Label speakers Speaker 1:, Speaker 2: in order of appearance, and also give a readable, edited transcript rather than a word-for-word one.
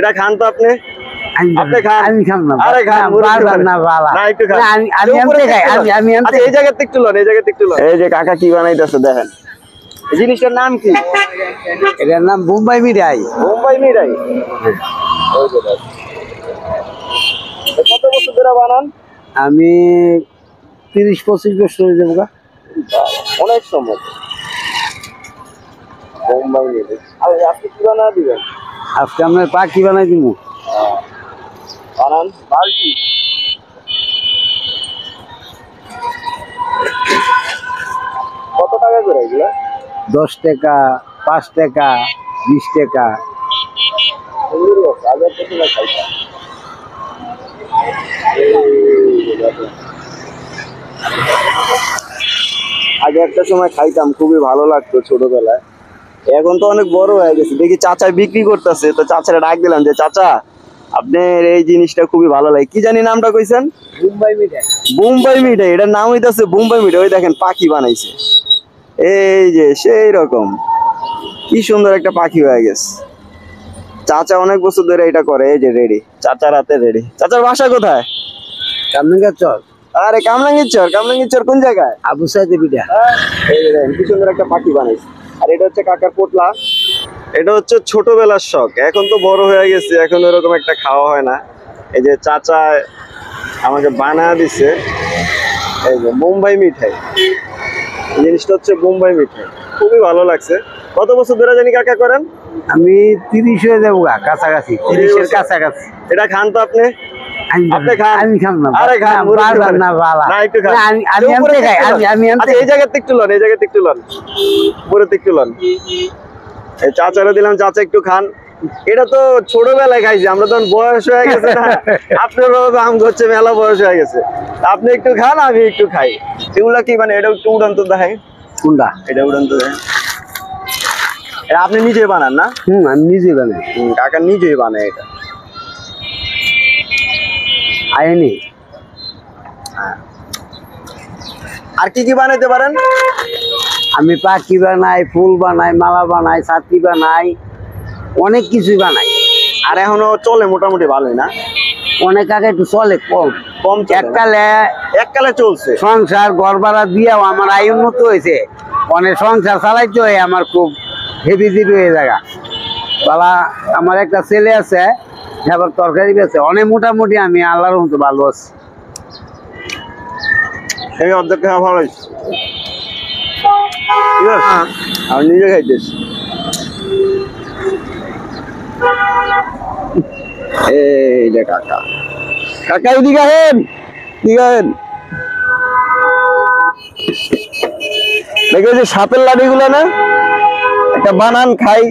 Speaker 1: এটা খান তো আপনি। আপনি খান।
Speaker 2: আমি খাম না।
Speaker 1: আরে খান,
Speaker 2: বারবার না বাবা।
Speaker 1: না একটু খান।
Speaker 2: আমি আনতে খাই, আমি আনতে।
Speaker 1: আচ্ছা এই জায়গাতে একটু লন, এই জায়গাতে একটু লন। এই যে কাকা কি বানাইতেছে দেখেন। এই জিনিসটার নাম কি?
Speaker 2: এটার নাম বোম্বাই মিঠাই।
Speaker 1: বোম্বাই মিঠাই। ওই যে দেখ। কত বছর ধরে বানান?
Speaker 2: আমি 30-25 বছর হয়ে যাবো।
Speaker 1: অনেক সময়। বোম্বাই মিঠাই। আর আপনি কি বানা দিবেন?
Speaker 2: আজকে আমরা পাখি বানাই দিব।
Speaker 1: বানান বালতি। কত টাকা করে এগুলা?
Speaker 2: 10 টাকা, 5 টাকা, 20 টাকা।
Speaker 1: আগে একটা সময় খাইতাম, খুবই ভালো লাগতো ছোটবেলায়। এখন তো অনেক বড় হয়ে গেছে, দেখি চাচা বিক্রি করতেছে, তো চাচারা ডাক দিলাম যে চাচা আপনার এই জিনিসটা খুবই ভালো লাগে। কি জানি নামটা কইছেন?
Speaker 2: বোম্বাই মিঠাই।
Speaker 1: বোম্বাই মিঠাই। এটার নাম হইতাছে বোম্বাই মিঠাই। ওই দেখেন পাখি বানাইছে, এই যে সেই রকম কি সুন্দর একটা পাখি হয়ে গেছে। চাচা অনেক বছর ধরে এটা করে। এই যে রেডি, চাচার হাতে রেডি। চাচার বাসা কোথায়?
Speaker 2: কামরাঙ্গা চর।
Speaker 1: আরে কামরাঙ্গীর চর। কামরাঙ্গীর চর কোন জায়গায়?
Speaker 2: আবু সাইদ পিঠা।
Speaker 1: এই যে দেখেন কি সুন্দর একটা পাখি বানাইছে। আর এটা হচ্ছে কাকার পোটলা। এটা হচ্ছে ছোটবেলার শখ, এখন তো বড় হয়ে গেছে, এখন ওরকম একটা খাওয়া হয় না। এই যে চাচা আমাকে বানায় দিছে, এই যে বোম্বাই মিঠাই। এই জিনিসটা হচ্ছে বোম্বাই মিঠাই, খুবই ভালো লাগছে। কত বছর ধরে জানি কাকা করেন?
Speaker 2: আমি 30 হয়ে যাবো কাছাকাছি, 30-এর কাছাকাছি।
Speaker 1: এটা খান তো আপনি। আপনি খান।
Speaker 2: আমি খাম না।
Speaker 1: আরে খান,
Speaker 2: বারবার না বাবা।
Speaker 1: না একটু খান।
Speaker 2: আমি আনতে খাই, আমি আনতে।
Speaker 1: আচ্ছা এই জায়গাতে একটু লন, এই জায়গাতে একটু লন, পুরোতে একটু লন। এই চাচারা দিলাম, চাচা একটু খান। এটা তো ছোটবেলায় খাইছি আমরা, তখন বয়স হয়ে গেছে না। আপনারও আম হচ্ছে মেলা বয়স হয়ে গেছে, আপনি একটু খান আমি একটু খাই। এগুলা কি মানে এটা একটু উড়ান তো দেখাই।
Speaker 2: কোনটা?
Speaker 1: এটা উড়ান তো দেখেন। এটা আপনি নিজে বানান না?
Speaker 2: আমি নিজে বানাই।
Speaker 1: কাকা নিজেই বানায় এটা।
Speaker 2: আইনি।
Speaker 1: আর কি কি বানাইতে পারেন?
Speaker 2: আমি পাখি বানাই, ফুল বানাই, মালা বানাই, ছাতি বানাই, অনেক কিছুই বানাই।
Speaker 1: আর এখনো চলে মোটামুটি ভালোই না?
Speaker 2: অনেক আগে একটু চলে, কম
Speaker 1: কম চলে। এককালে চলছে।
Speaker 2: সংসার ঘর ভাড়া দিয়েও আমার আয় উন্নত হয়েছে, অনেক সংসার চালাইতে হয় আমার খুব হেভি জিবি হয়ে জায়গা বালা। আমার একটা ছেলে আছে, আবার তরকারি বেছে, অনেক মোটামুটি আমি আল্লাহর মতো ভালো আছি।
Speaker 1: এই অর্ধেক খাওয়া ভালো হয়েছে, ঠিক আছে? আমি নিজে খাইতেছি। এই যে কাকা, কাকা এদিকে আহেন, এদিকে আহেন। দেখে যে সাপের লাঠিগুলো না, একটা বানান খাই।